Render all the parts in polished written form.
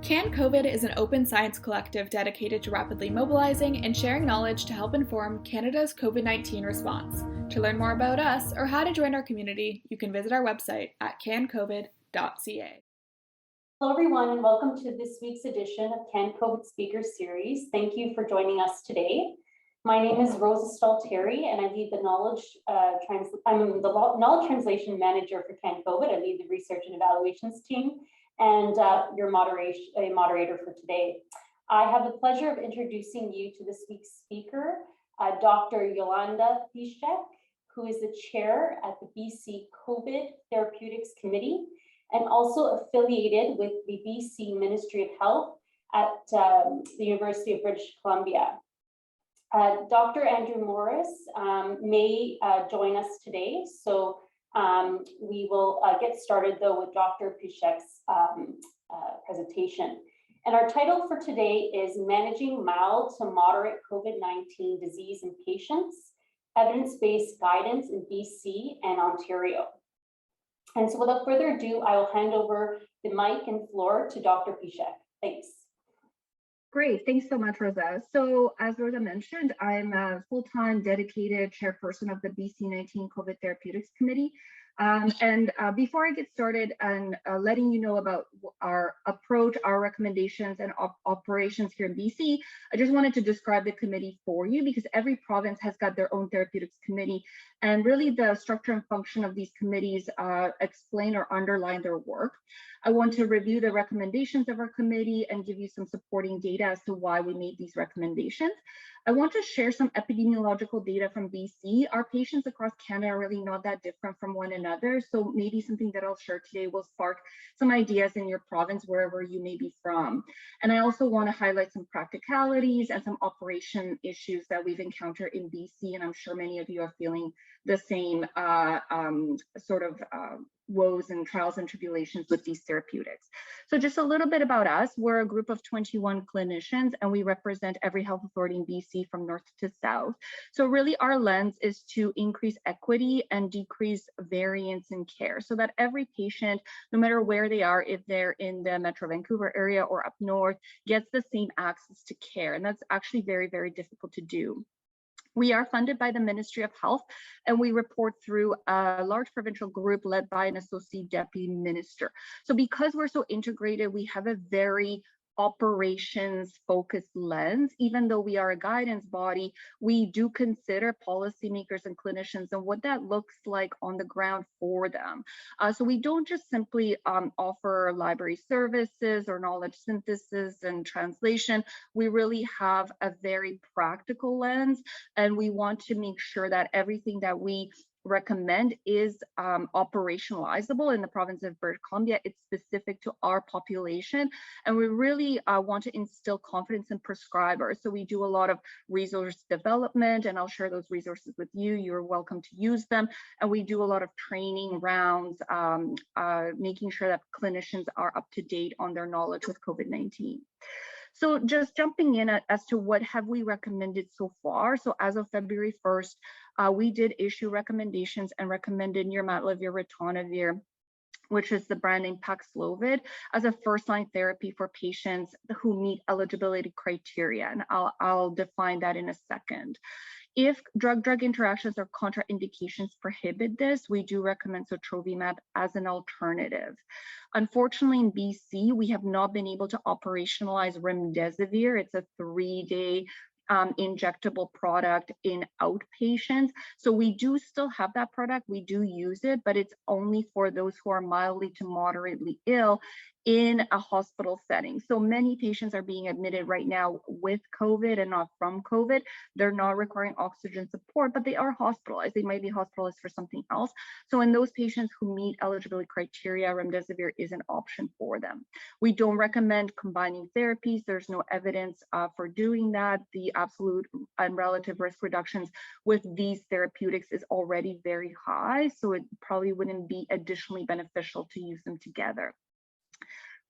Can COVID is an open science collective dedicated to rapidly mobilizing and sharing knowledge to help inform Canada's COVID-19 response. To learn more about us or how to join our community, you can visit our website at cancovid.ca. Hello everyone, and welcome to this week's edition of Can COVID Speaker Series. Thank you for joining us today. My name is Rosa Stalteri, and I lead the knowledge translation manager for Can COVID. I lead the research and evaluations team, and your moderator for today. I have the pleasure of introducing you to this week's speaker, Dr. Jolanta Piszczek, who is the chair at the BC COVID Therapeutics Committee, and also affiliated with the BC Ministry of Health at the University of British Columbia. Dr. Andrew Morris may join us today, so we will get started though with Dr. Piszczek's presentation. And our title for today is Managing Mild to Moderate COVID-19 Disease in Patients, Evidence-Based Guidance in BC and Ontario. And so without further ado, I will hand over the mic and floor to Dr. Piszczek. Thanks. Great, thanks so much, Rosa. So as Rosa mentioned, I'm a full-time dedicated chairperson of the BC-19 COVID Therapeutics Committee. Before I get started and letting you know about our approach, our recommendations and operations here in BC, I just wanted to describe the committee for you because every province has got their own therapeutics committee, and really the structure and function of these committees explain or underline their work. I want to review the recommendations of our committee and give you some supporting data as to why we made these recommendations. I want to share some epidemiological data from BC. Our patients across Canada are really not that different from one another, so maybe something that I'll share today will spark some ideas in your province, wherever you may be from. And I also want to highlight some practicalities and some operation issues that we've encountered in BC, and I'm sure many of you are feeling the same woes and trials and tribulations with these therapeutics. So just a little bit about us. We're a group of 21 clinicians, and we represent every health authority in BC from north to south. So really our lens is to increase equity and decrease variance in care so that every patient, no matter where they are, if they're in the Metro Vancouver area or up north, gets the same access to care. And that's actually very, very difficult to do. We are funded by the Ministry of Health, and we report through a large provincial group led by an associate deputy minister. So because we're so integrated, we have a very operations focused lens. Even though we are a guidance body, we do consider policymakers and clinicians and what that looks like on the ground for them. So we don't just simply offer library services or knowledge synthesis and translation. We really have a very practical lens, and we want to make sure that everything that we recommend is operationalizable in the province of British Columbia. It's specific to our population, and we really want to instill confidence in prescribers. So we do a lot of resource development, and I'll share those resources with you. You're welcome to use them. And we do a lot of training rounds, making sure that clinicians are up to date on their knowledge with COVID-19. So just jumping in as to what have we recommended so far. So as of February 1st, we did issue recommendations and recommended Normatrovir ritonavir, which is the brand name Paxlovid, as a first-line therapy for patients who meet eligibility criteria. And I'll define that in a second. If drug-drug interactions or contraindications prohibit this, we do recommend sotrovimab as an alternative. Unfortunately, in BC, we have not been able to operationalize remdesivir. It's a 3-day injectable product in outpatients. So we do still have that product. We do use it, but it's only for those who are mildly to moderately ill in a hospital setting. So many patients are being admitted right now with COVID and not from COVID. They're not requiring oxygen support, but they are hospitalized. They might be hospitalized for something else. So in those patients who meet eligibility criteria, remdesivir is an option for them. We don't recommend combining therapies. There's no evidence for doing that. The absolute and relative risk reductions with these therapeutics is already very high, so it probably wouldn't be additionally beneficial to use them together.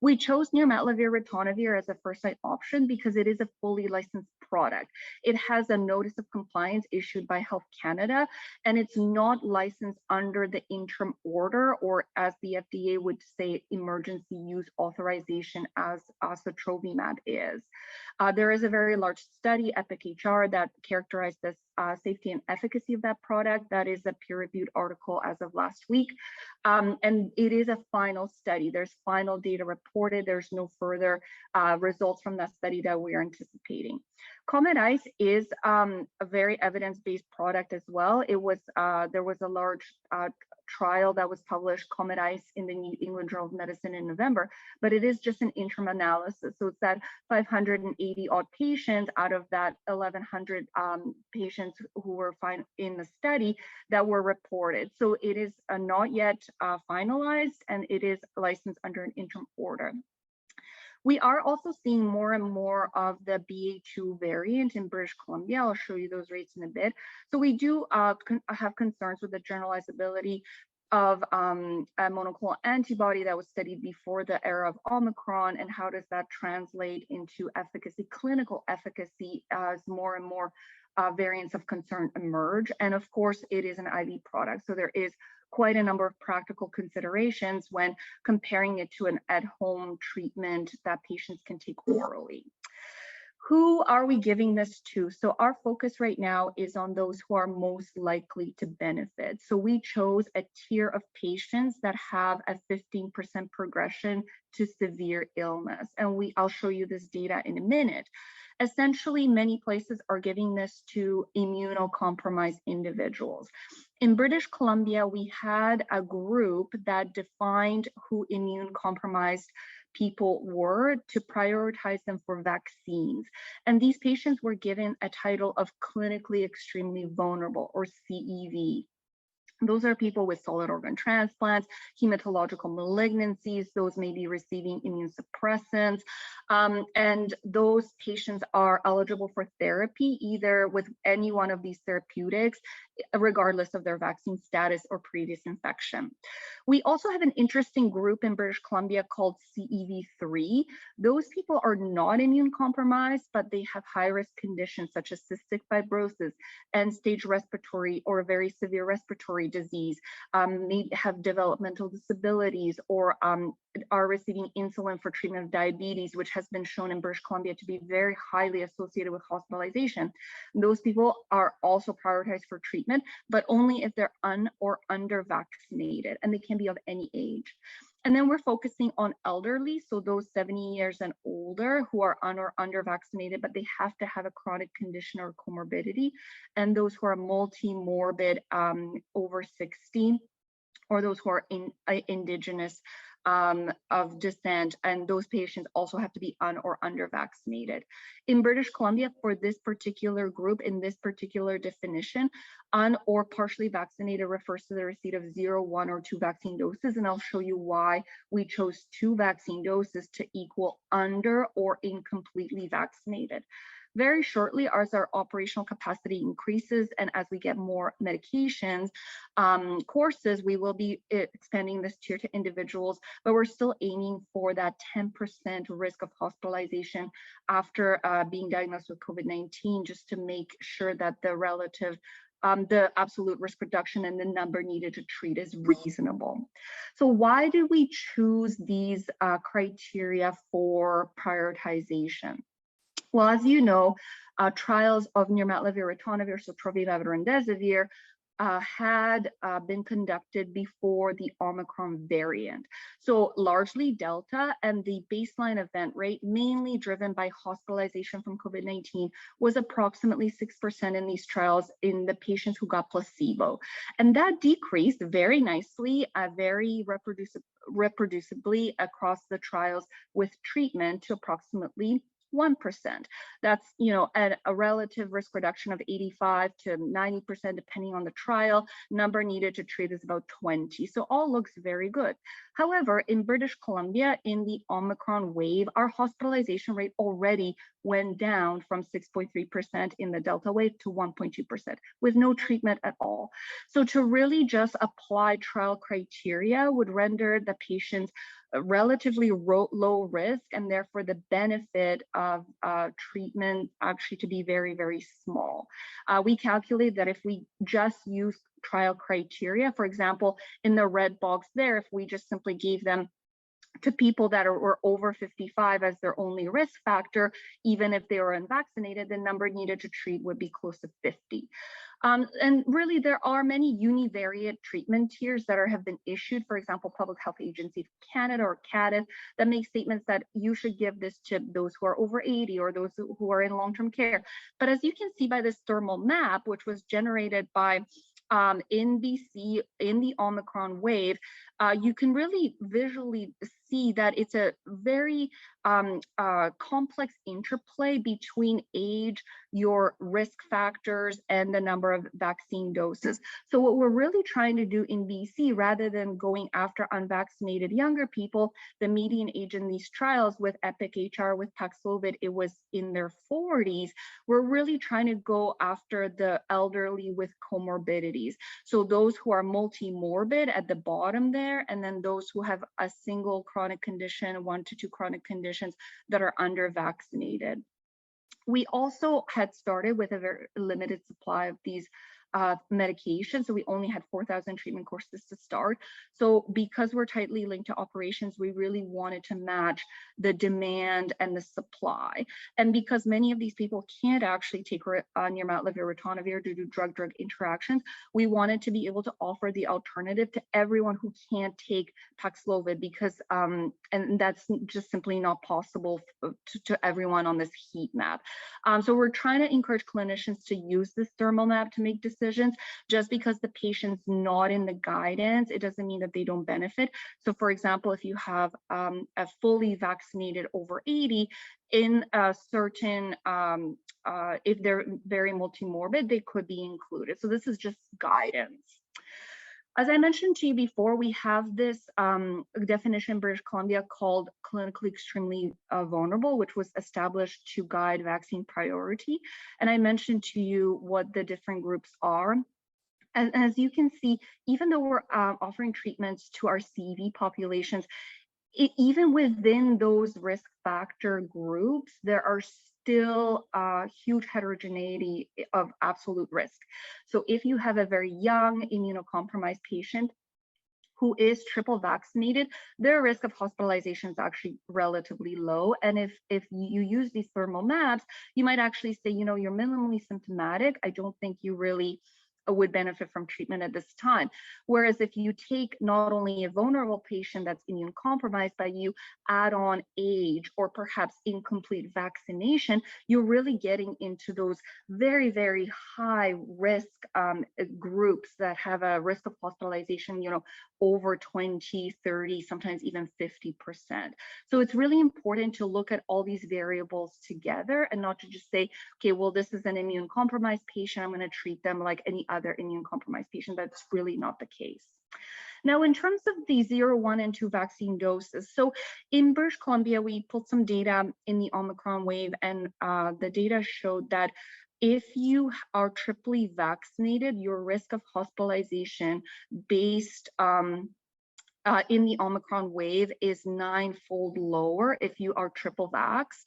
We chose Normatrovir as a first-line option because it is a fully licensed product. It has a notice of compliance issued by Health Canada, and it's not licensed under the interim order, or as the FDA would say, emergency use authorization, as sotrovimab is. There is a very large study, EPIC-HR, that characterized the safety and efficacy of that product. That is a peer-reviewed article as of last week. And it is a final study. There's final data reported. There's no further results from that study that we are anticipating. COMET-ICE is a very evidence-based product as well. It was there was a large trial that was published, COMET-ICE, in the New England Journal of Medicine in November, but it is just an interim analysis. So it's that 580 odd patients out of that 1,100 patients who were in the study that were reported. So it is not yet finalized, and it is licensed under an interim order. We are also seeing more and more of the BA2 variant in British Columbia. I'll show you those rates in a bit. So we do have concerns with the generalizability of a monoclonal antibody that was studied before the era of Omicron, and how does that translate into efficacy, clinical efficacy, as more and more variants of concern emerge. And of course, it is an IV product, so there is quite a number of practical considerations when comparing it to an at-home treatment that patients can take orally. Who are we giving this to? So our focus right now is on those who are most likely to benefit. So we chose a tier of patients that have a 15% progression to severe illness. And I'll show you this data in a minute. Essentially, many places are giving this to immunocompromised individuals. In British Columbia, we had a group that defined who immune-compromised people were to prioritize them for vaccines. And these patients were given a title of clinically extremely vulnerable, or CEV. Those are people with solid organ transplants, hematological malignancies, those may be receiving immune suppressants, and those patients are eligible for therapy either with any one of these therapeutics, regardless of their vaccine status or previous infection. We also have an interesting group in British Columbia called CEV3. Those people are not immune compromised, but they have high-risk conditions such as cystic fibrosis, end-stage respiratory or very severe respiratory disease, may have developmental disabilities, or are receiving insulin for treatment of diabetes, which has been shown in British Columbia to be very highly associated with hospitalization. Those people are also prioritized for treatment, but only if they're or under vaccinated, and they can be of any age. And then we're focusing on elderly, so those 70 years and older who are or under vaccinated, but they have to have a chronic condition or comorbidity, and those who are multi-morbid over 60, or those who are indigenous of descent, and those patients also have to be or under vaccinated. In British Columbia, for this particular group, in this particular definition, or partially vaccinated refers to the receipt of 0, 1, or 2 vaccine doses, and I'll show you why we chose 2 vaccine doses to equal under or incompletely vaccinated. Very shortly, as our operational capacity increases and as we get more medications courses, we will be expanding this tier to individuals, but we're still aiming for that 10% risk of hospitalization after being diagnosed with COVID-19, just to make sure that the absolute risk reduction and the number needed to treat is reasonable. So why did we choose these criteria for prioritization? Well, as you know, trials of Normatrovir, ritonavir, sotrovimab, and remdesivir had been conducted before the Omicron variant. So largely Delta, and the baseline event rate, mainly driven by hospitalization from COVID-19, was approximately 6% in these trials in the patients who got placebo. And that decreased very nicely, very reproducibly across the trials with treatment to approximately 1%. That's, at a relative risk reduction of 85 to 90%, depending on the trial. Number needed to treat is about 20. So all looks very good. However, in British Columbia, in the Omicron wave, our hospitalization rate already went down from 6.3% in the Delta wave to 1.2% with no treatment at all. So to really just apply trial criteria would render the patients relatively low risk, and therefore the benefit of treatment actually to be very, very small. We calculate that if we just use trial criteria, for example, in the red box there, if we just simply gave them to people that were over 55 as their only risk factor, even if they were unvaccinated, the number needed to treat would be close to 50. And really, there are many univariate treatment tiers that have been issued. For example, Public Health Agency of Canada, or CADIF, that make statements that you should give this to those who are over 80 or those who are in long-term care. But as you can see by this thermal map, which was generated by in BC in the Omicron wave, you can really visually see that it's a very complex interplay between age, your risk factors, and the number of vaccine doses. So what we're really trying to do in BC, rather than going after unvaccinated younger people, the median age in these trials with EPIC-HR, with Paxlovid, it was in their 40s. We're really trying to go after the elderly with comorbidities. So those who are multi-morbid at the bottom there, and then those who have a single chronic condition, 1 to 2 chronic conditions that are under vaccinated. We also had started with a very limited supply of these medications. So we only had 4,000 treatment courses to start. So because we're tightly linked to operations, we really wanted to match the demand and the supply. And because many of these people can't actually take Normatrovir, ritonavir due to drug-drug interactions, we wanted to be able to offer the alternative to everyone who can't take Paxlovid, because and that's just simply not possible to everyone on this heat map. So we're trying to encourage clinicians to use this thermal map to make decisions. Just because the patient's not in the guidance, it doesn't mean that they don't benefit. So for example, if you have a fully vaccinated over 80, in a certain, if they're very multimorbid, they could be included. So this is just guidance. As I mentioned to you before, we have this definition in British Columbia called clinically extremely vulnerable, which was established to guide vaccine priority. And I mentioned to you what the different groups are. And as you can see, even though we're offering treatments to our CEV populations, even within those risk factor groups, there are still huge heterogeneity of absolute risk. So if you have a very young immunocompromised patient who is triple vaccinated, their risk of hospitalization is actually relatively low. And if you use these thermal maps, you might actually say, you know, you're minimally symptomatic. I don't think you really would benefit from treatment at this time. Whereas if you take not only a vulnerable patient that's immune compromised, but you add on age or perhaps incomplete vaccination, you're really getting into those very, very high risk groups that have a risk of hospitalization, you know, over 20, 30, sometimes even 50%. So it's really important to look at all these variables together and not to just say, okay, well, this is an immune compromised patient, I'm going to treat them like any other immune compromised patient. That's really not the case. Now, in terms of the 0, 1, and 2 vaccine doses, so in British Columbia, we pulled some data in the Omicron wave, and the data showed that if you are triply vaccinated, your risk of hospitalization based in the Omicron wave is 9-fold lower if you are triple vaxxed,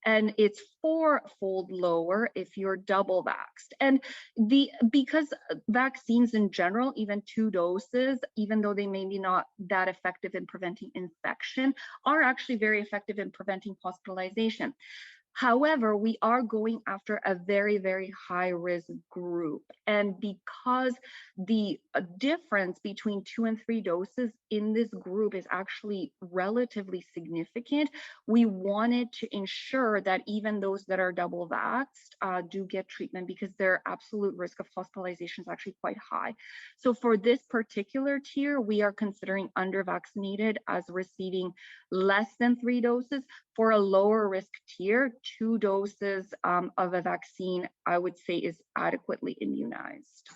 and it's 4-fold lower if you're double vaxxed. And because vaccines in general, even 2 doses, even though they may be not that effective in preventing infection, are actually very effective in preventing hospitalization. However, we are going after a very, very high risk group. And because the difference between 2 and 3 doses in this group is actually relatively significant, we wanted to ensure that even those that are double vaxxed do get treatment, because their absolute risk of hospitalization is actually quite high. So for this particular tier, we are considering under vaccinated as receiving less than 3 doses. For a lower risk tier, 2 doses of a vaccine, I would say, is adequately immunized.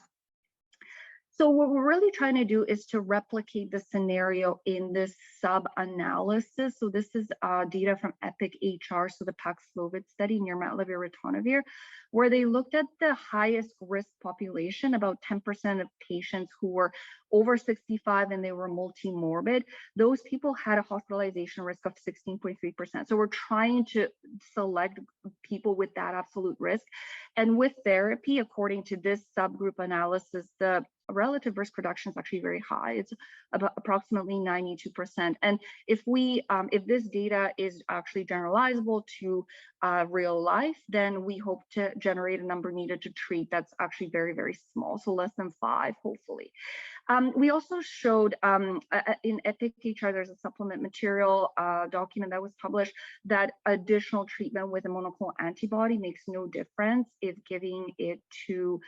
So what we're really trying to do is to replicate the scenario in this sub-analysis. So this is data from EPIC-HR, so the Paxlovid study, Normatrovir, ritonavir. where they looked at the highest risk population, about 10% of patients who were over 65 and they were multimorbid. Those people had a hospitalization risk of 16.3%. So we're trying to select people with that absolute risk. And with therapy, according to this subgroup analysis, the relative risk reduction is actually very high. It's about approximately 92%. And if this data is actually generalizable to real life, then we hope to generate a number needed to treat that's actually very, very small, so less than 5, hopefully. We also showed in EPIC-HR, there's a supplement material document that was published that additional treatment with a monoclonal antibody makes no difference if giving it to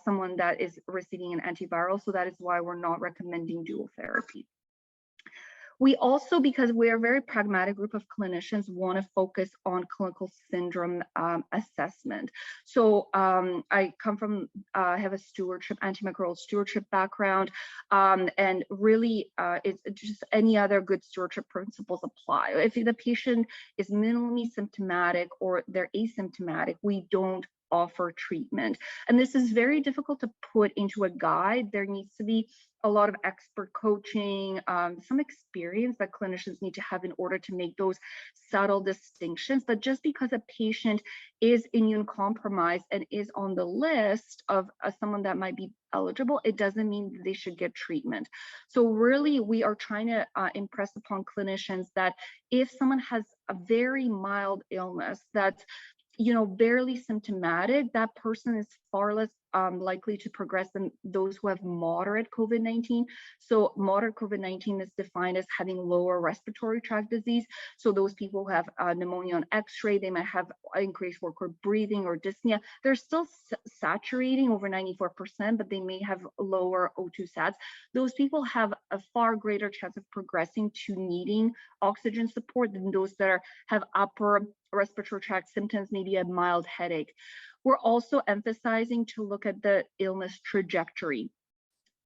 someone that is receiving an antiviral. So that is why we're not recommending dual therapy. We also, because we're a very pragmatic group of clinicians, want to focus on clinical syndrome assessment. So I come from, have a stewardship, antimicrobial stewardship background, and really it's just any other good stewardship principles apply. If the patient is minimally symptomatic or they're asymptomatic, we don't offer treatment. And this is very difficult to put into a guide. There needs to be a lot of expert coaching, some experience that clinicians need to have in order to make those subtle distinctions. But just because a patient is immune compromised and is on the list of someone that might be eligible, it doesn't mean that they should get treatment. So really, we are trying to impress upon clinicians that if someone has a very mild illness that's barely symptomatic, that person is far less likely to progress than those who have moderate COVID-19. So moderate COVID-19 is defined as having lower respiratory tract disease. So those people who have pneumonia on X-ray, they might have increased work or breathing or dyspnea. They're still saturating over 94%, but they may have lower O2 sats. Those people have a far greater chance of progressing to needing oxygen support than those that have upper respiratory tract symptoms, maybe a mild headache. We're also emphasizing to look at the illness trajectory.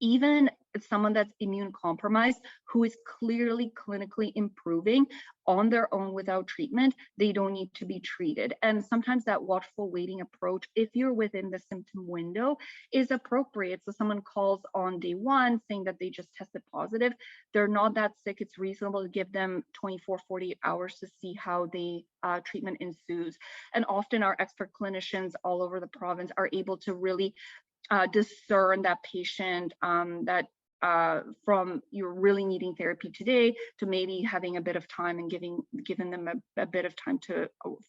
Even someone that's immune compromised, who is clearly clinically improving on their own without treatment, they don't need to be treated. And sometimes that watchful waiting approach, if you're within the symptom window, is appropriate. So someone calls on day 1 saying that they just tested positive. They're not that sick. It's reasonable to give them 24, 48 hours to see how the treatment ensues. And often our expert clinicians all over the province are able to really discern that patient from you're really needing therapy today to maybe having a bit of time and giving them a bit of time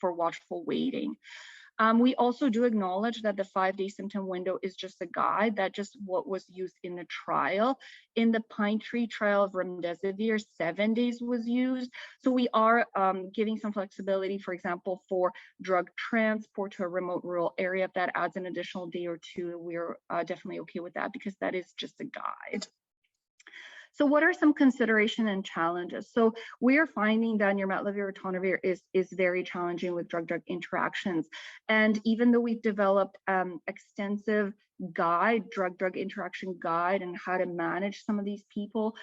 for watchful waiting. We also do acknowledge that the 5-day symptom window is just a guide, that just what was used in the trial. In the Pine Tree trial of remdesivir, 7 days was used. So we are giving some flexibility, for example, for drug transport to a remote rural area. If that adds an additional day or 2, we're definitely okay with that because that is just a guide. So what are some consideration and challenges? So we are finding that Normatrovir ritonavir is very challenging with drug-drug interactions. And even though we've developed extensive drug-drug interaction guide and how to manage some of these people,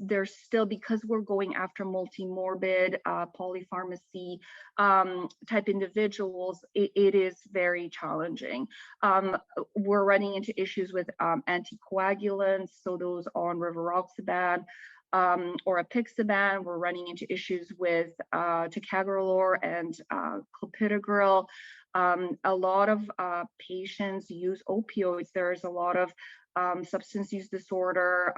there's still, because we're going after multi-morbid polypharmacy type individuals, it is very challenging. We're running into issues with anticoagulants, so those on rivaroxaban or apixaban. We're running into issues with ticagrelor and clopidogrel. A lot of patients use opioids. There's a lot of substance use disorder.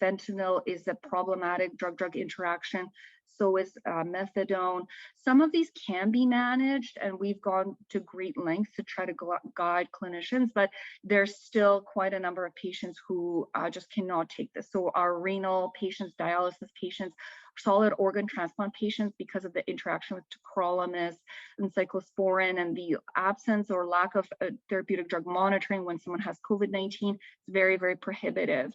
Fentanyl is a problematic drug-drug interaction. So is methadone. Some of these can be managed, and we've gone to great lengths to try to guide clinicians, but there's still quite a number of patients who just cannot take this. So our renal patients, dialysis patients, solid organ transplant patients, because of the interaction with tacrolimus and cyclosporin and the absence or lack of therapeutic drug monitoring when someone has COVID-19, it's very, very prohibitive.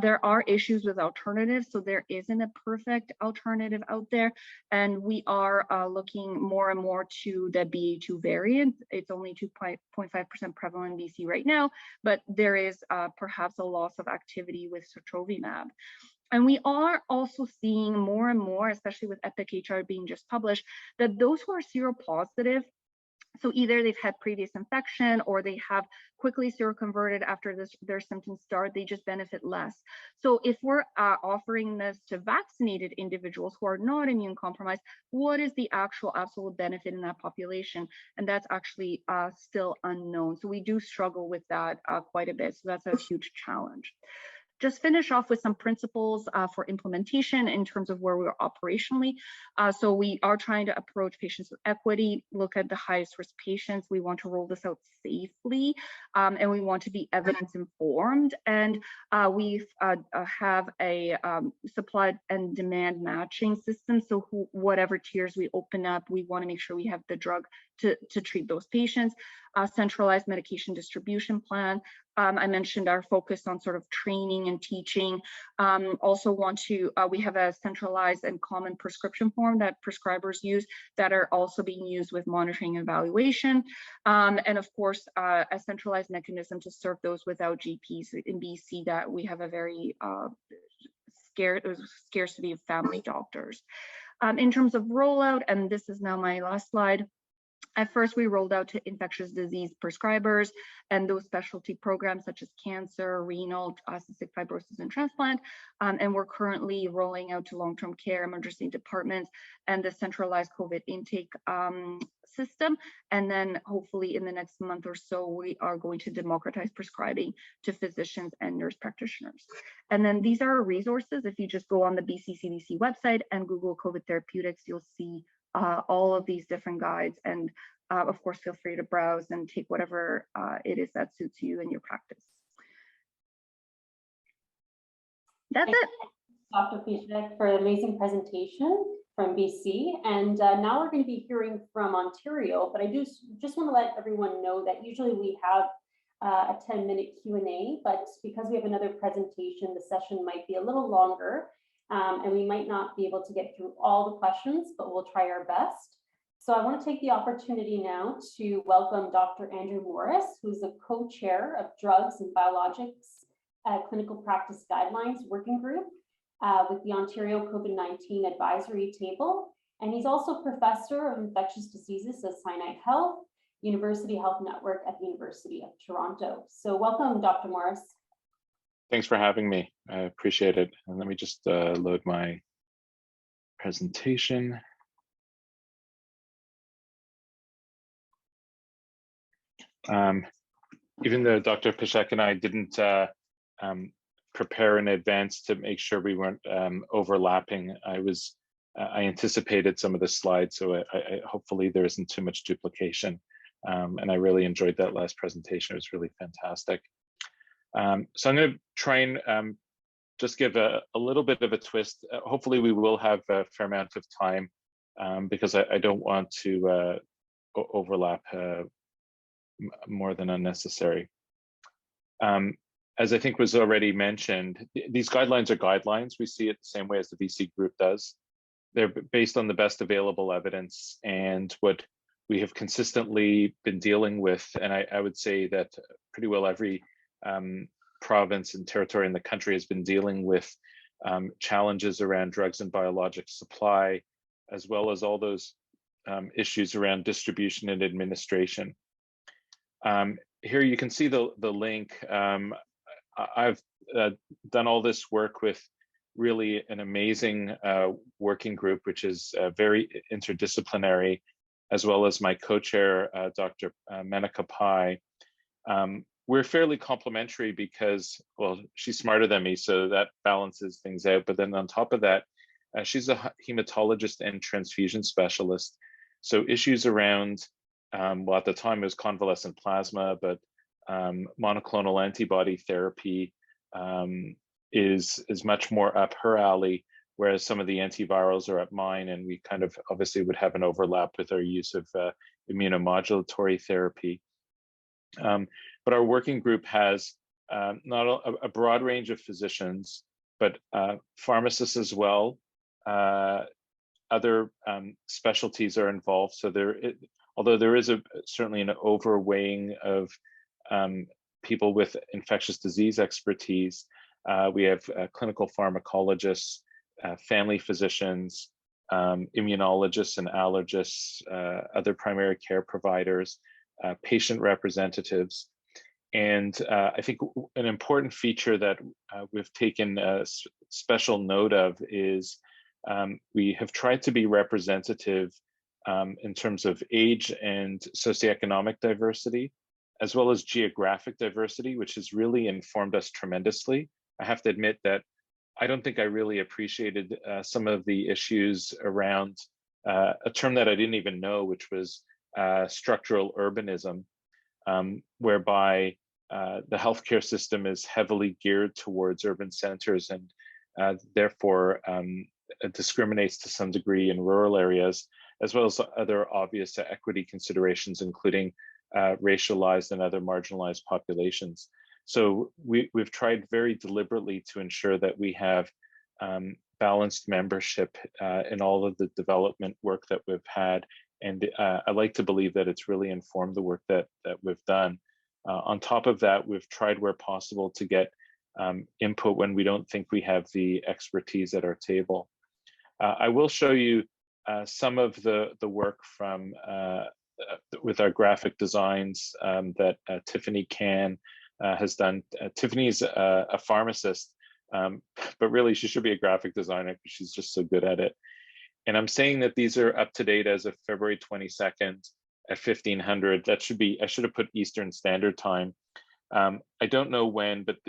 There are issues with alternatives, so there isn't a perfect alternative out there, and we are looking more and more to the BA2 variant. It's only 2.5% prevalent in BC right now, but there is perhaps a loss of activity with sotrovimab. And we are also seeing more and more, especially with EPIC-HR being just published, that those who are seropositive So either they've had previous infection or they have quickly seroconverted after their symptoms start, they just benefit less. So if we're offering this to vaccinated individuals who are not immune compromised, what is the actual absolute benefit in that population? And that's actually still unknown. So we do struggle with that quite a bit. So that's a huge challenge. Just finish off with some principles for implementation in terms of where we are operationally. So we are trying to approach patients with equity, look at the highest risk patients. We want to roll this out safely, and we want to be evidence informed. And we have a supply and demand matching system. So whatever tiers we open up, we want to make sure we have the drug to treat those patients. Centralized medication distribution plan. I mentioned our focus on sort of training and teaching. Also want to, we have a centralized and common prescription form that prescribers use that are also being used with monitoring and evaluation. And of course, a centralized mechanism to serve those without GPs in BC that we have a very scarcity of family doctors. In terms of rollout, and this is now my last slide, at first, we rolled out to infectious disease prescribers and those specialty programs such as cancer, renal, cystic fibrosis, and transplant. And we're currently rolling out to long-term care, emergency departments, and the centralized COVID intake system. And then hopefully in the next month or so, we are going to democratize prescribing to physicians and nurse practitioners. And then these are our resources. If you just go on the BC CDC website and Google COVID Therapeutics, you'll see all of these different guides, and of course, feel free to browse and take whatever it is that suits you in your practice. That's it. Dr. Piszczek for an amazing presentation from BC. And now we're going to be hearing from Ontario, but I just want to let everyone know that usually we have a 10-minute Q&A, but because we have another presentation, the session might be a little longer. And we might not be able to get through all the questions, but we'll try our best. So I want to take the opportunity now to welcome Dr. Andrew Morris, who's the co-chair of Drugs and Biologics Clinical Practice Guidelines Working Group with the Ontario COVID-19 Advisory Table. And he's also professor of infectious diseases at Sinai Health, University Health Network at the University of Toronto. So welcome, Dr. Morris. Thanks for having me. I appreciate it. And let me just load my presentation. Even though Dr. Piszczek and I didn't prepare in advance to make sure we weren't overlapping, I anticipated some of the slides, so I hopefully there isn't too much duplication. And I really enjoyed that last presentation. It was really fantastic. So I'm going to try and just give a little bit of a twist. Hopefully we will have a fair amount of time because I don't want to overlap more than unnecessary. As I think was already mentioned, these guidelines are guidelines. We see it the same way as the BC group does. They're based on the best available evidence and what we have consistently been dealing with. And I would say that pretty well every province and territory in the country has been dealing with challenges around drugs and biologics supply, as well as all those issues around distribution and administration. Here you can see the link. I've done all this work with really an amazing working group, which is very interdisciplinary, as well as my co-chair, Dr. Menaka Pai. We're fairly complementary because, well, she's smarter than me, so that balances things out. But then on top of that, she's a hematologist and transfusion specialist. So issues around, well, at the time it was convalescent plasma, but monoclonal antibody therapy is much more up her alley, whereas some of the antivirals are up mine, and we kind of obviously would have an overlap with our use of immunomodulatory therapy. But our working group has not a broad range of physicians, but pharmacists as well. Other specialties are involved. So although there is certainly an overweighing of people with infectious disease expertise, we have clinical pharmacologists, family physicians, immunologists and allergists, other primary care providers, patient representatives. And I think an important feature that we've taken a special note of is we have tried to be representative in terms of age and socioeconomic diversity, as well as geographic diversity, which has really informed us tremendously. I have to admit that I don't think I really appreciated some of the issues around a term that I didn't even know, which was structural urbanism, whereby the healthcare system is heavily geared towards urban centers and therefore discriminates to some degree in rural areas, as well as other obvious equity considerations, including racialized and other marginalized populations. So we've tried very deliberately to ensure that we have balanced membership in all of the development work that we've had. And I like to believe that it's really informed the work that we've done. On top of that, we've tried where possible to get input when we don't think we have the expertise at our table. I will show you some of the work from with our graphic designs that Tiffany Can has done. Tiffany's a pharmacist, but really she should be a graphic designer because she's just so good at it. And I'm saying that these are up to date as of February 22nd at 1500. That should be, I should have put Eastern Standard Time. I don't know when, but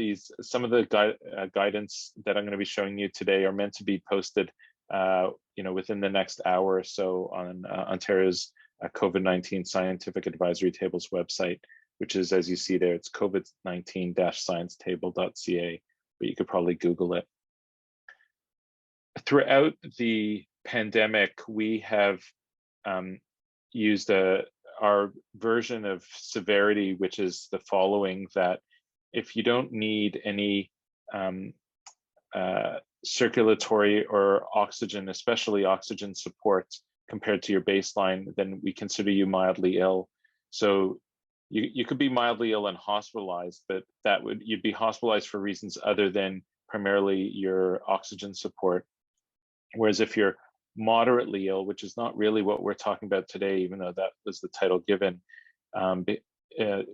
some of the guidance that I'm going to be showing you today are meant to be posted within the next hour or so on Ontario's COVID-19 Scientific Advisory Table's website, which is, as you see there, it's covid19-sciencetable.ca, but you could probably Google it. Throughout the pandemic, we have used our version of Severity, which is the following, that if you don't need any circulatory or oxygen, especially oxygen support compared to your baseline, then we consider you mildly ill. So you could be mildly ill and hospitalized, but you'd be hospitalized for reasons other than primarily your oxygen support. Whereas if you're moderately ill, which is not really what we're talking about today, even though that was the title given,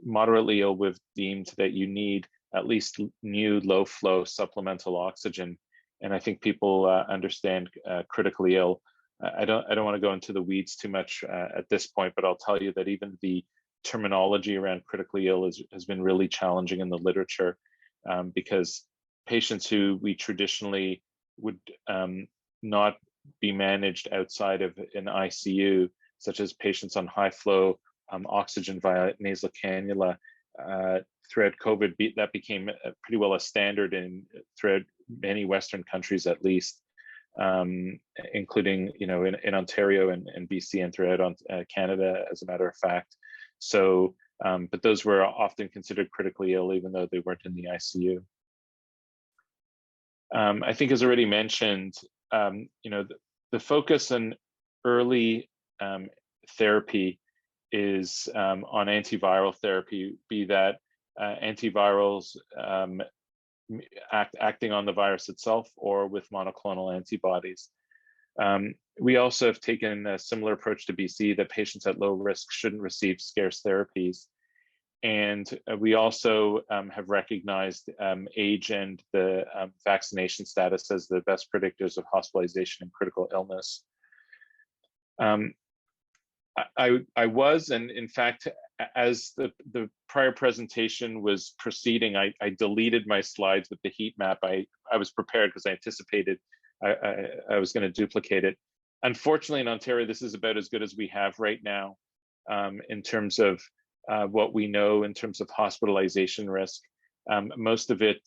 moderately ill, we've deemed that you need at least new low flow supplemental oxygen. And I think people understand critically ill. I don't want to go into the weeds too much at this point, but I'll tell you that even the terminology around critically ill has been really challenging in the literature, because patients who we traditionally would not be managed outside of an ICU, such as patients on high flow oxygen via nasal cannula, throughout COVID, that became pretty well a standard throughout many Western countries, at least, including in Ontario and BC and throughout Canada, as a matter of fact. So, but those were often considered critically ill, even though they weren't in the ICU. I think, as already mentioned, the focus on early therapy is on antiviral therapy, be that antivirals acting on the virus itself or with monoclonal antibodies. We also have taken a similar approach to BC, that patients at low risk shouldn't receive scarce therapies. And we also have recognized age and the vaccination status as the best predictors of hospitalization and critical illness. I was, and in fact, as the prior presentation was proceeding, I deleted my slides with the heat map. I was prepared because I anticipated I was going to duplicate it. Unfortunately, in Ontario, this is about as good as we have right now in terms of what we know in terms of hospitalization risk. Most of it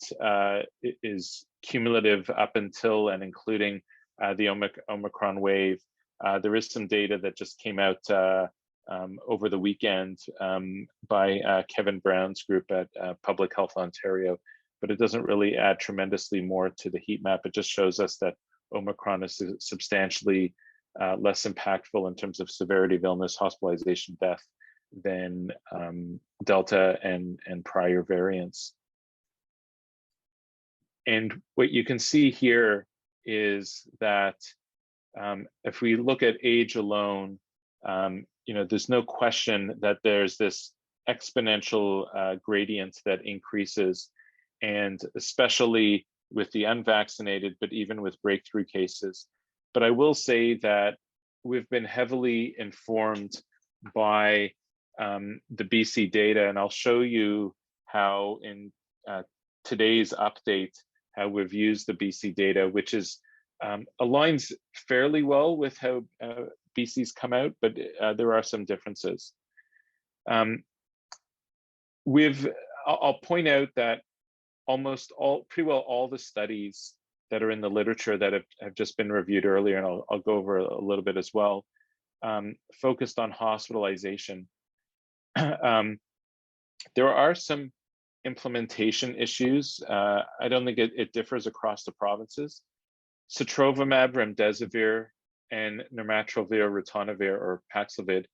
is cumulative up until and including the Omicron wave. There is some data that just came out over the weekend by Kevin Brown's group at Public Health Ontario, but it doesn't really add tremendously more to the heat map. It just shows us that Omicron is substantially less impactful in terms of severity of illness, hospitalization, death than Delta and prior variants. And what you can see here is that If we look at age alone, there's no question that there's this exponential gradient that increases, and especially with the unvaccinated, but even with breakthrough cases. But I will say that we've been heavily informed by the BC data, and I'll show you how in today's update, how we've used the BC data, which is aligns fairly well with how BC's come out, but there are some differences. I'll point out that pretty well all the studies that are in the literature that have just been reviewed earlier, and I'll go over a little bit as well, focused on hospitalization. There are some implementation issues. I don't think it differs across the provinces. Sotrovimab, remdesivir, and Normatrovir, ritonavir, or Paxlovid,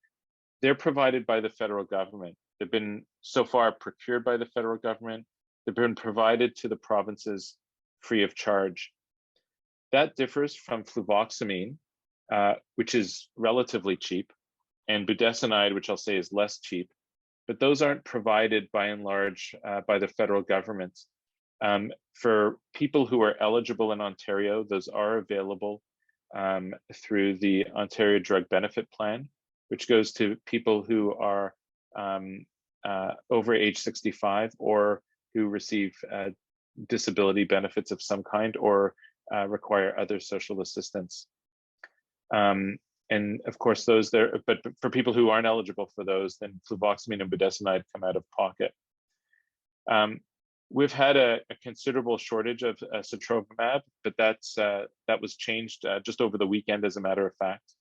they're provided by the federal government. They've been so far procured by the federal government. They've been provided to the provinces free of charge. That differs from Fluvoxamine, which is relatively cheap, and Budesonide, which I'll say is less cheap, but those aren't provided by and large by the federal government. For people who are eligible in Ontario, those are available through the Ontario Drug Benefit Plan, which goes to people who are over age 65 or who receive disability benefits of some kind or require other social assistance. And of course, those there, but for people who aren't eligible for those, then Fluvoxamine and Budesonide come out of pocket. We've had a considerable shortage of Sotrovimab, but that was changed just over the weekend, as a matter of fact.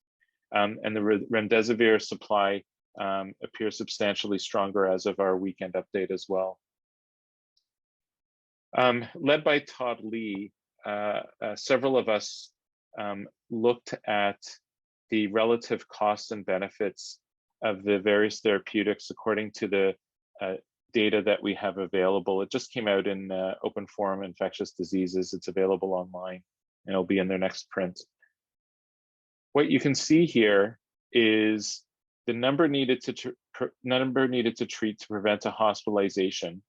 And the remdesivir supply appears substantially stronger as of our weekend update as well. Led by Todd Lee, several of us looked at the relative costs and benefits of the various therapeutics according to the data that we have available. It just came out in Open Forum Infectious Diseases. It's available online, and it'll be in their next print. What you can see here is the number needed to treat to prevent a hospitalization,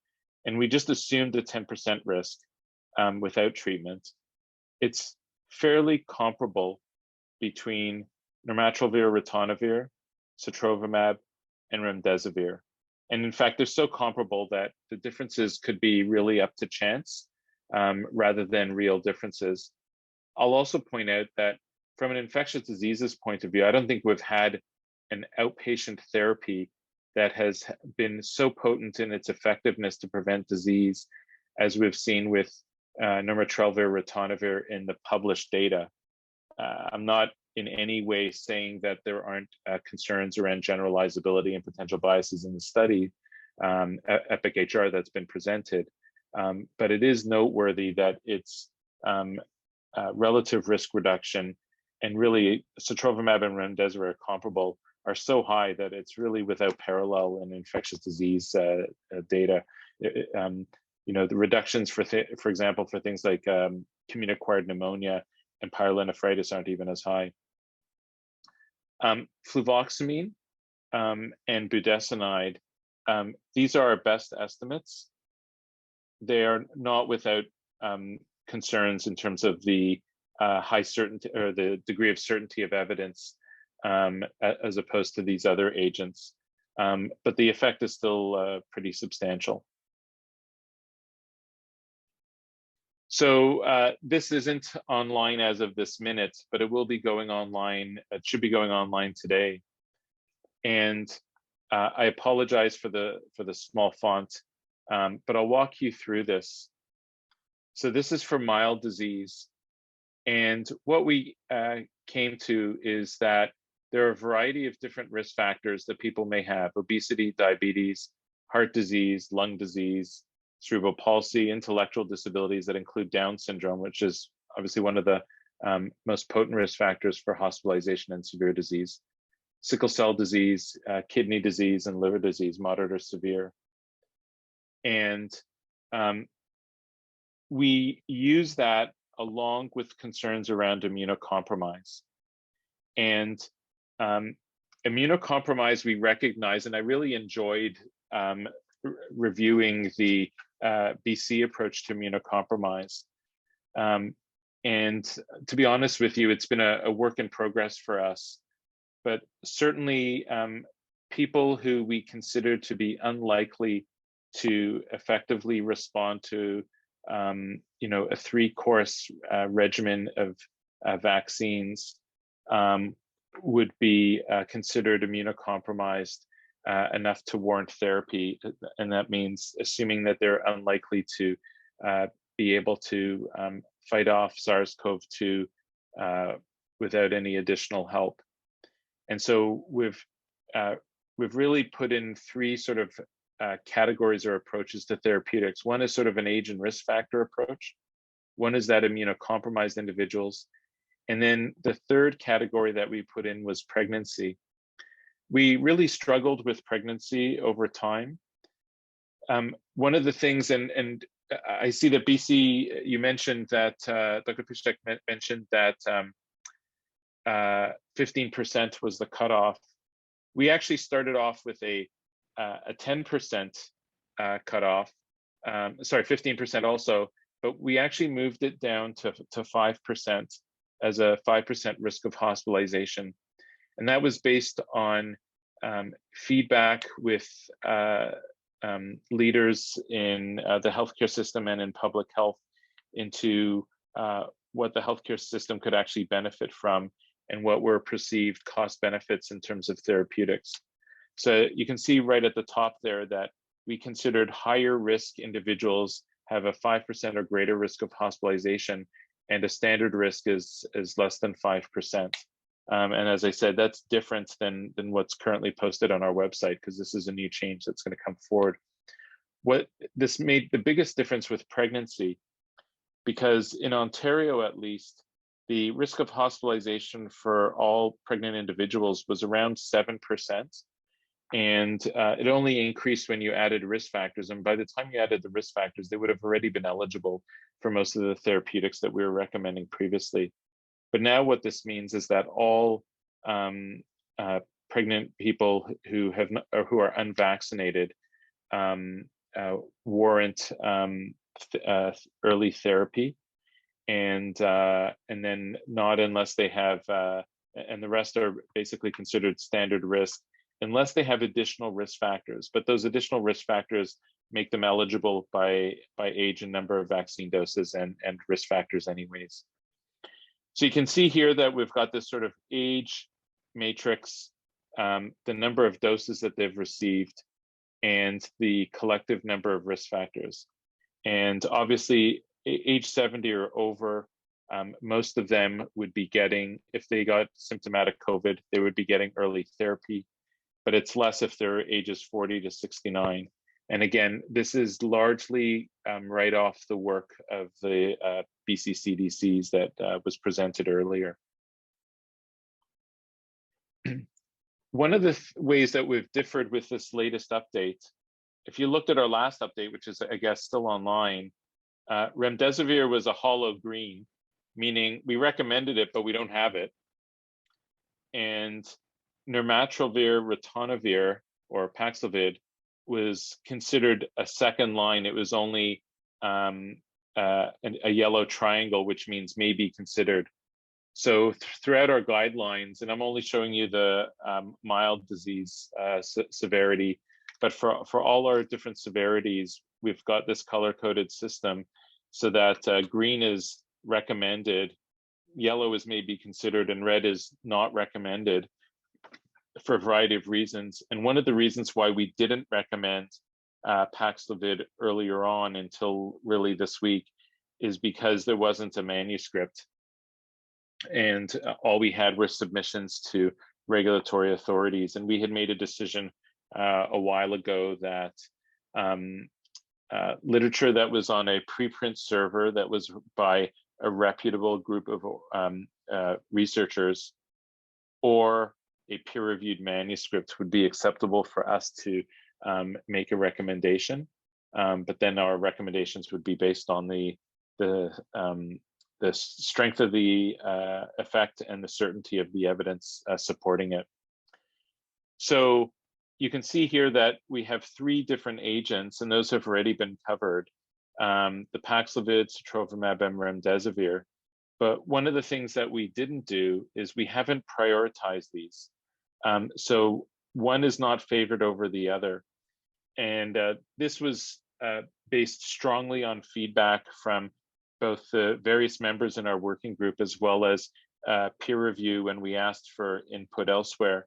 and we just assumed a 10% risk without treatment. It's fairly comparable between Normatrovir, ritonavir, Sotrovimab, and remdesivir. And in fact, they're so comparable that the differences could be really up to chance rather than real differences. I'll also point out that from an infectious diseases point of view, I don't think we've had an outpatient therapy that has been so potent in its effectiveness to prevent disease as we've seen with Normatrovir, ritonavir in the published data. I'm not in any way saying that there aren't concerns around generalizability and potential biases in the study, EPIC-HR, that's been presented. But it is noteworthy that its relative risk reduction, and really Sotrovimab and remdesivir are comparable, are so high that it's really without parallel in infectious disease data. The reductions for example, for things like community-acquired pneumonia and pyelonephritis aren't even as high. Fluvoxamine and Budesonide, these are our best estimates. They are not without concerns in terms of the high certainty or the degree of certainty of evidence as opposed to these other agents. But the effect is still pretty substantial. So this isn't online as of this minute, but it will be going online. It should be going online today. And I apologize for the small font, but I'll walk you through this. So this is for mild disease. And what we came to is that there are a variety of different risk factors that people may have: obesity, diabetes, heart disease, lung disease, cerebral palsy, intellectual disabilities that include Down syndrome, which is obviously one of the most potent risk factors for hospitalization and severe disease, sickle cell disease, kidney disease, and liver disease, moderate or severe. And we use that along with concerns around immunocompromise. And immunocompromised, we recognize, and I really enjoyed reviewing the BC approach to immunocompromise. And to be honest with you, it's been a work in progress for us. But certainly people who we consider to be unlikely to effectively respond to a 3-course regimen of vaccines would be considered immunocompromised enough to warrant therapy. And that means assuming that they're unlikely to be able to fight off SARS-CoV-2 without any additional help. And so we've really put in 3 sort of categories or approaches to therapeutics. One is sort of an age and risk factor approach. One is that immunocompromised individuals. And then the 3rd category that we put in was pregnancy. We really struggled with pregnancy over time. One of the things, and I see that BC, you mentioned that, Dr. Piszczek mentioned that 15% was the cutoff. We actually started off with a 10% cutoff, sorry, 15% also, but we actually moved it down to 5% as a 5% risk of hospitalization. And that was based on feedback with leaders in the healthcare system and in public health into what the healthcare system could actually benefit from and what were perceived cost benefits in terms of therapeutics. So you can see right at the top there that we considered higher risk individuals have a 5% or greater risk of hospitalization, and a standard risk is less than 5%. And as I said, that's different than what's currently posted on our website, because this is a new change that's going to come forward. What this made the biggest difference with pregnancy, because in Ontario at least, the risk of hospitalization for all pregnant individuals was around 7%. And it only increased when you added risk factors. And by the time you added the risk factors, they would have already been eligible for most of the therapeutics that we were recommending previously. But now what this means is that all pregnant people who have not, or who are unvaccinated warrant early therapy, and then not unless they have, and the rest are basically considered standard risk, unless they have additional risk factors. But those additional risk factors make them eligible by age and number of vaccine doses and risk factors anyways. So you can see here that we've got this sort of age matrix, the number of doses that they've received, and the collective number of risk factors. And obviously, age 70 or over, most of them would be getting, if they got symptomatic COVID, they would be getting early therapy, but it's less if they're ages 40 to 69. And again, this is largely right off the work of the BC CDCs that was presented earlier. One of the ways that we've differed with this latest update, if you looked at our last update, which is, I guess, still online, remdesivir was a hollow green, meaning we recommended it, but we don't have it. And Normatrovir, ritonavir, or Paxlovid was considered a second line. It was only a yellow triangle, which means may be considered. So throughout our guidelines, and I'm only showing you the mild disease severity, but for all our different severities, we've got this color-coded system so that green is recommended, yellow is may be considered, and red is not recommended for a variety of reasons. And one of the reasons why we didn't recommend Paxlovid earlier on until really this week is because there wasn't a manuscript. And all we had were submissions to regulatory authorities. And we had made a decision a while ago that literature that was on a preprint server that was by a reputable group of researchers or a peer-reviewed manuscript would be acceptable for us to make a recommendation. But then our recommendations would be based on the the strength of the effect and the certainty of the evidence supporting it. So you can see here that we have 3 different agents, and those have already been covered, the Paxlovid, sotrovimab, and remdesivir. But one of the things that we didn't do is we haven't prioritized these. So one is not favored over the other. And this was based strongly on feedback from both the various members in our working group as well as peer review when we asked for input elsewhere.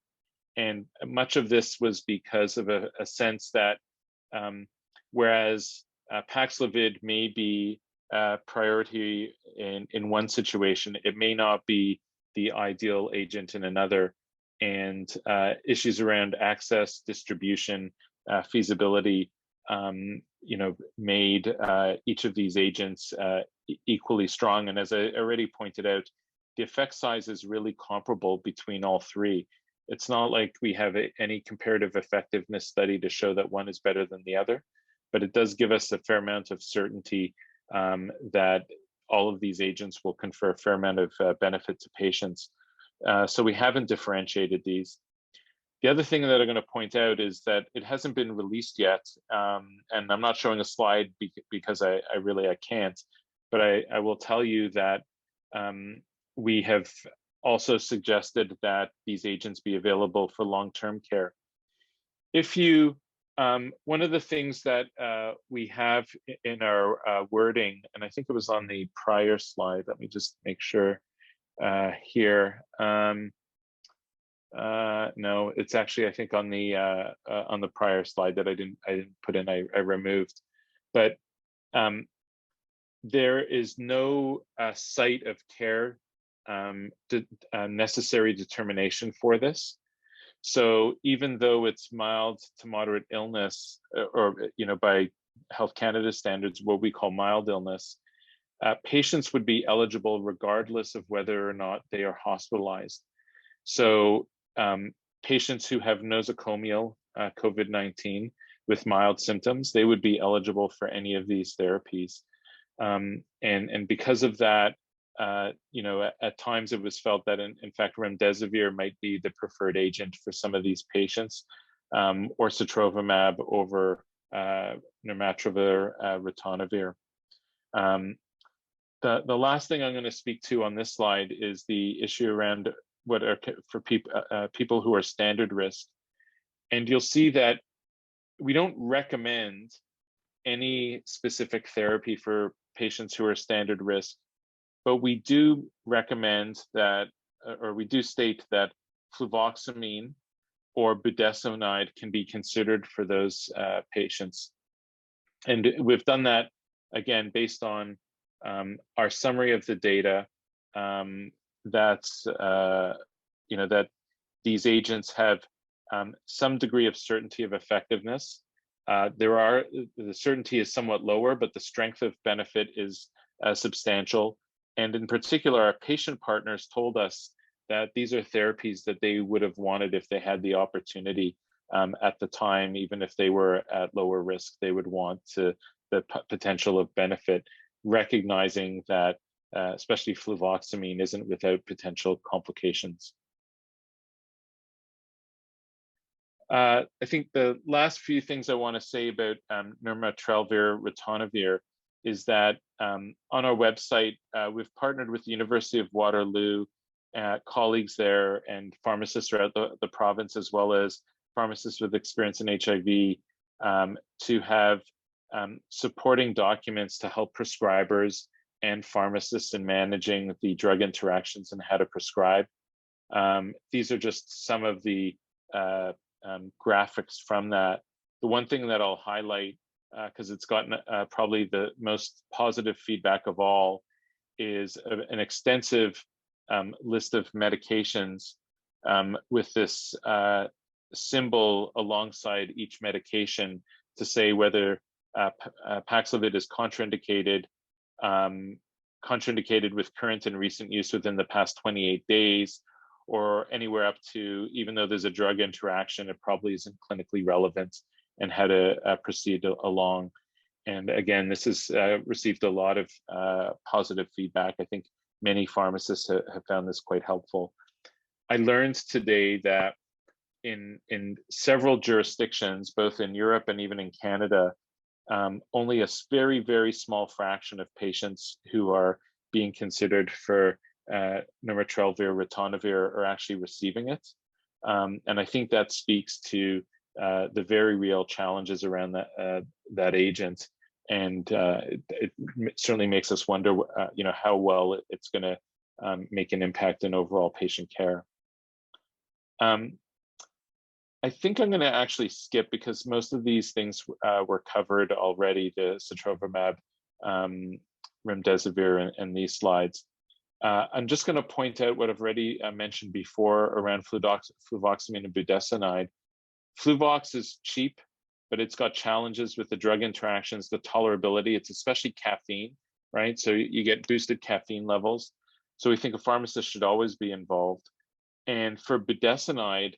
And much of this was because of a sense that whereas Paxlovid may be a priority in one situation, it may not be the ideal agent in another. And issues around access, distribution, feasibility, made each of these agents equally strong. And as I already pointed out, the effect size is really comparable between all 3. It's not like we have any comparative effectiveness study to show that one is better than the other, but it does give us a fair amount of certainty that all of these agents will confer a fair amount of benefit to patients. So we haven't differentiated these. The other thing that I'm going to point out is that it hasn't been released yet, and I'm not showing a slide because I can't, but I will tell you that we have also suggested that these agents be available for long-term care. If you, one of the things that we have in our wording, and I think it was on the prior slide, let me just make sure here. No, it's actually, I think on the prior slide that I didn't put in, I removed, but there is no site of care necessary determination for this. So even though it's mild to moderate illness, or by Health Canada standards, what we call mild illness, patients would be eligible regardless of whether or not they are hospitalized. So patients who have nosocomial COVID-19 with mild symptoms, they would be eligible for any of these therapies. And because of that, at times it was felt that in fact remdesivir might be the preferred agent for some of these patients, or sotrovimab over Normatrovir, ritonavir. The last thing I'm going to speak to on this slide is the issue around what are for people who are standard risk. And you'll see that we don't recommend any specific therapy for patients who are standard risk, but we do recommend that, or we do state that fluvoxamine or budesonide can be considered for those patients. And we've done that, again, based on our summary of the data, that these agents have some degree of certainty of effectiveness. The certainty is somewhat lower, but the strength of benefit is substantial. And in particular, our patient partners told us that these are therapies that they would have wanted if they had the opportunity at the time, even if they were at lower risk, they would want the potential of benefit, recognizing that especially fluvoxamine isn't without potential complications. I think the last few things I want to say about Normatrovir, ritonavir is that on our website, we've partnered with the University of Waterloo, colleagues there, and pharmacists throughout the province, as well as pharmacists with experience in HIV, to have supporting documents to help prescribers and pharmacists in managing the drug interactions and how to prescribe. These are just some of the graphics from that. The one thing that I'll highlight, because it's gotten probably the most positive feedback of all, is an extensive list of medications with this symbol alongside each medication to say whether Paxlovid is contraindicated with current and recent use within the past 28 days, or anywhere up to, even though there's a drug interaction, it probably isn't clinically relevant, and how to proceed along. And again, this has received a lot of positive feedback. I think many pharmacists have found this quite helpful. I learned today that in several jurisdictions, both in Europe and even in Canada, only a very, very small fraction of patients who are being considered for Normatrovir, ritonavir are actually receiving it. And I think that speaks to the very real challenges around that agent. And it certainly makes us wonder, how well it's going to make an impact in overall patient care. I think I'm going to actually skip, because most of these things were covered already, the sotrovimab, remdesivir, and these slides. I'm just going to point out what I've already mentioned before around fluvoxamine and budesonide. Fluvox is cheap, but it's got challenges with the drug interactions, the tolerability. It's especially caffeine, right? So you get boosted caffeine levels. So we think a pharmacist should always be involved. And for budesonide,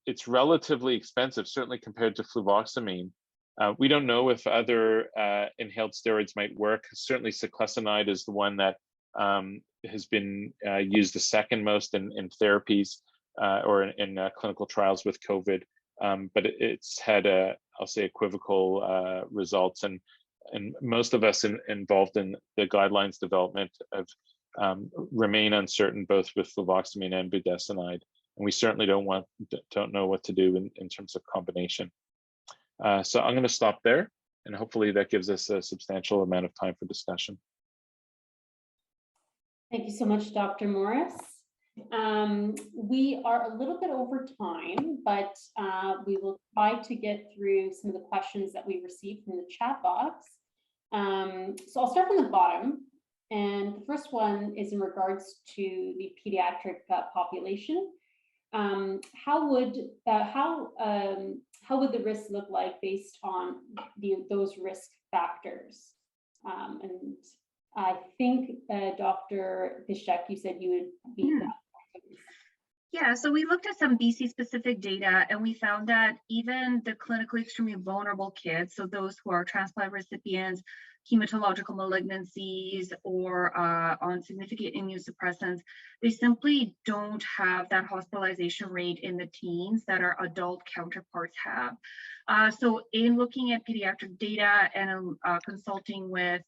it's relatively expensive, certainly compared to fluvoxamine. We don't know if other inhaled steroids might work. Certainly ciclesonide is the one that has been used the second most in therapies or in clinical trials with COVID. But it's had, I'll say, equivocal results. And most of us involved in the guidelines development have remain uncertain, both with fluvoxamine and budesonide. And we certainly don't know what to do in terms of combination. So I'm going to stop there, and hopefully that gives us a substantial amount of time for discussion. Thank you so much, Dr. Morris. We are a little bit over time, but we will try to get through some of the questions that we received from the chat box. So I'll start from the bottom. And the first one is in regards to the pediatric population. How would the risk look like based on those risk factors? And I think Dr. Piszczek, you said you would be. Yeah, so we looked at some BC specific data, and we found that even the clinically extremely vulnerable kids, so those who are transplant recipients, hematological malignancies, or on significant immunosuppressants, they simply don't have that hospitalization rate in the teens that our adult counterparts have. So in looking at pediatric data and consulting with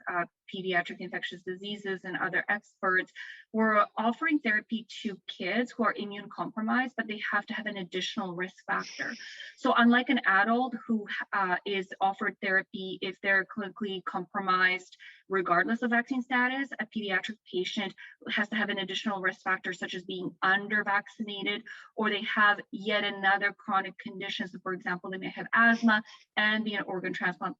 pediatric infectious diseases and other experts, we're offering therapy to kids who are immune compromised, but they have to have an additional risk factor. So unlike an adult who is offered therapy if they're clinically compromised, regardless of vaccine status, a pediatric patient has to have an additional risk factor, such as being under vaccinated, or they have yet another chronic condition. So for example, they may have asthma and be an organ transplant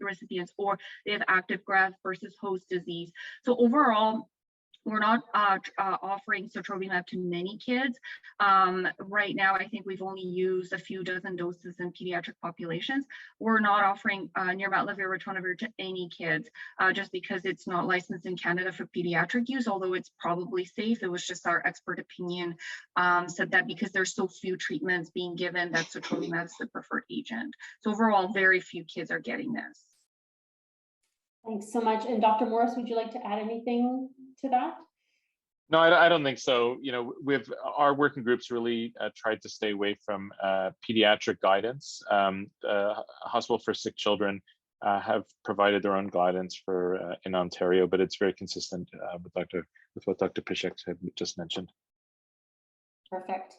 recipients, or they have active graft versus host disease. So overall, we're not offering sotrovimab to many kids. Right now, I think we've only used a few dozen doses in pediatric populations. We're not offering Normatrovir, ritonavir to any kids, just because it's not licensed in Canada for pediatric use, although it's probably safe. It was just our expert opinion said that because there's so few treatments being given, that sotrovimab is the preferred agent. So overall, very few kids are getting this. Thanks so much. And Dr. Morris, would you like to add anything to that? No, I don't think so. Our working groups really tried to stay away from pediatric guidance. Hospital for Sick Children have provided their own guidance for in Ontario, but it's very consistent with what Dr. Piszczek had just mentioned. Perfect.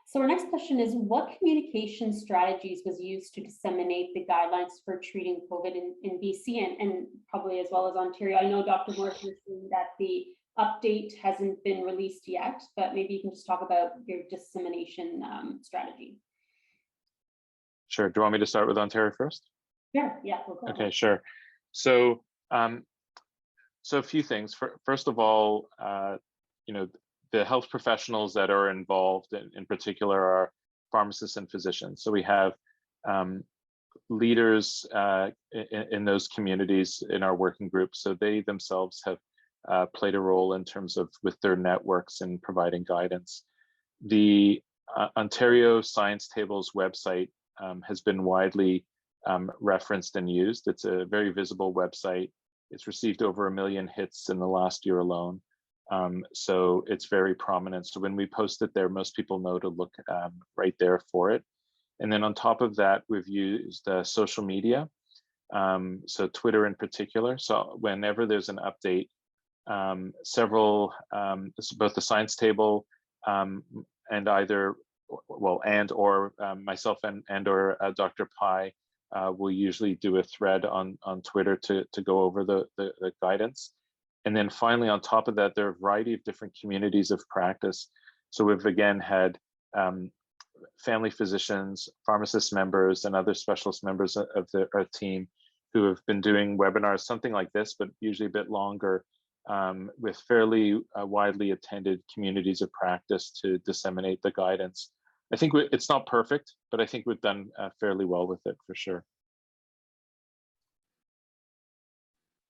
So our next question is, what communication strategies was used to disseminate the guidelines for treating COVID in BC and probably as well as Ontario? I know Dr. Morris was saying that the update hasn't been released yet, but maybe you can just talk about your dissemination strategy. Sure. Do you want me to start with Ontario first? Sure. Yeah. We'll go okay. Sure. So, so a few things. First of all, the health professionals that are involved in particular are pharmacists and physicians. So we have leaders in those communities in our working groups. So they themselves have played a role in terms of with their networks and providing guidance. The Ontario Science Tables website has been widely referenced and used. It's a very visible website. It's received over 1 million hits in the last year alone. So it's very prominent. So when we post it there, most people know to look right there for it. And then on top of that, we've used social media, so Twitter in particular. So whenever there's an update, both the science table and myself and or Dr. Pi will usually do a thread on Twitter to go over the guidance. And then finally, on top of that, there are a variety of different communities of practice. So we've again had family physicians, pharmacist members, and other specialist members of our team who have been doing webinars, something like this, but usually a bit longer, with fairly widely attended communities of practice to disseminate the guidance. I think it's not perfect, but I think we've done fairly well with it for sure.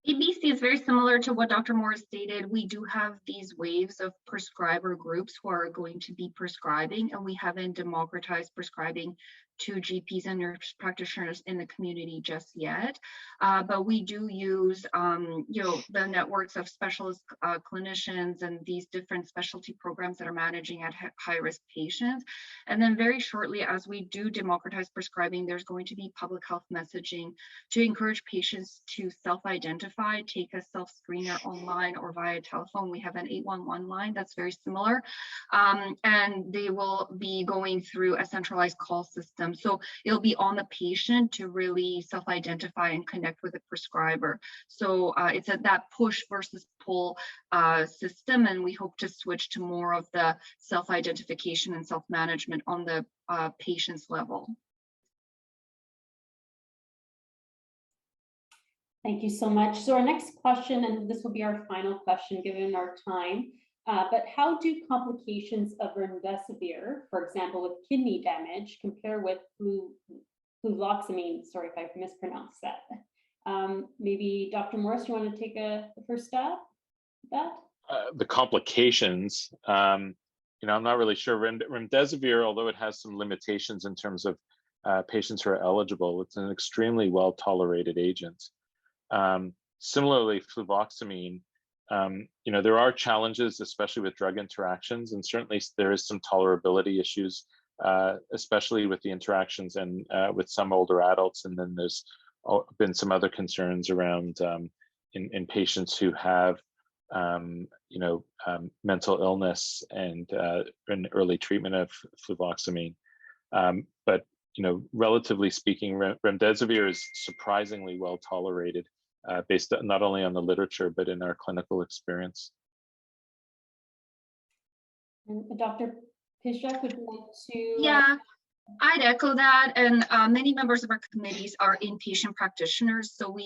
ABC is very similar to what Dr. Morris stated. We do have these waves of prescriber groups who are going to be prescribing, and we haven't democratized prescribing to GPs and nurse practitioners in the community just yet. But we do use, the networks of specialist clinicians and these different specialty programs that are managing at high-risk patients. And then very shortly, as we do democratize prescribing, there's going to be public health messaging to encourage patients to self-identify, take a self-screener online or via telephone. We have an 811 line that's very similar. And they will be going through a centralized call system. So it'll be on the patient to really self-identify and connect with a prescriber. So it's that push versus pull system, and we hope to switch to more of the self-identification and self-management on the patient's level. Thank you so much. So our next question, and this will be our final question given our time, but how do complications of remdesivir, for example, with kidney damage, compare with fluvoxamine? Sorry if I mispronounced that. Maybe Dr. Morris, you want to take the first stab at that? The complications, I'm not really sure. Remdesivir, although it has some limitations in terms of patients who are eligible, it's an extremely well-tolerated agent. Similarly, fluvoxamine, there are challenges, especially with drug interactions, and certainly there is some tolerability issues, especially with the interactions and with some older adults. And then there's been some other concerns around in patients who have, mental illness and an early treatment of fluvoxamine. But relatively speaking, remdesivir is surprisingly well tolerated, based not only on the literature, but in our clinical experience. And Dr. Piszczek, would you like to? Yeah, I'd echo that, and many members of our committees are inpatient practitioners, so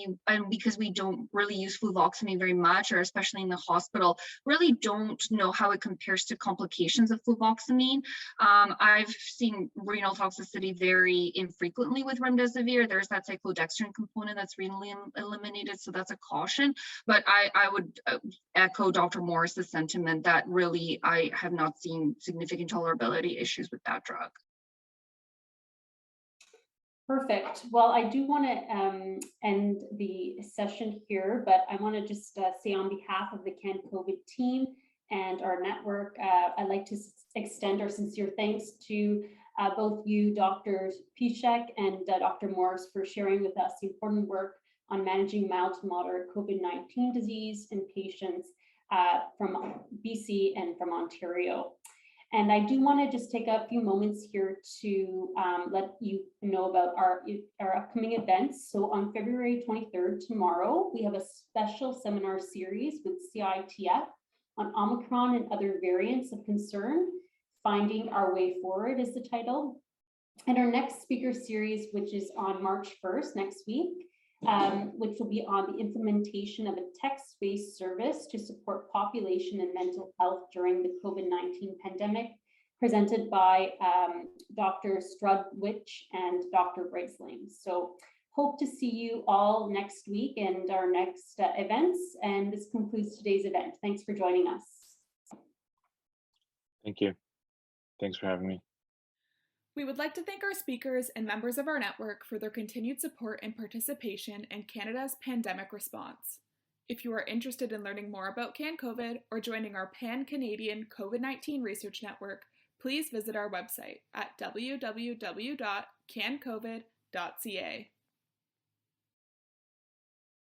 because we don't really use fluvoxamine very much, or especially in the hospital, really don't know how it compares to complications of fluvoxamine. I've seen renal toxicity very infrequently with remdesivir. There's that cyclodextrin component that's renally eliminated, so that's a caution. But I would echo Dr. Morris's sentiment that really I have not seen significant tolerability issues with that drug. Perfect. Well, I do want to end the session here, but I want to just say on behalf of the CanCOVID team and our network, I'd like to extend our sincere thanks to both you, Dr. Piszczek and Dr. Morris, for sharing with us the important work on managing mild to moderate COVID-19 disease in patients from BC and from Ontario. And I do want to just take a few moments here to let you know about our upcoming events. So on February 23rd, tomorrow, we have a special seminar series with CITF on Omicron and other variants of concern. Finding Our Way Forward is the title. And our next speaker series, which is on March 1st, next week, which will be on the implementation of a text-based service to support population and mental health during the COVID-19 pandemic, presented by Dr. Strudwich and Dr. Breisling. So hope to see you all next week and our next events. And this concludes today's event. Thanks for joining us. Thank you. Thanks for having me. We would like to thank our speakers and members of our network for their continued support and participation in Canada's pandemic response. If you are interested in learning more about CanCOVID or joining our Pan-Canadian COVID-19 Research Network, please visit our website at www.cancovid.ca.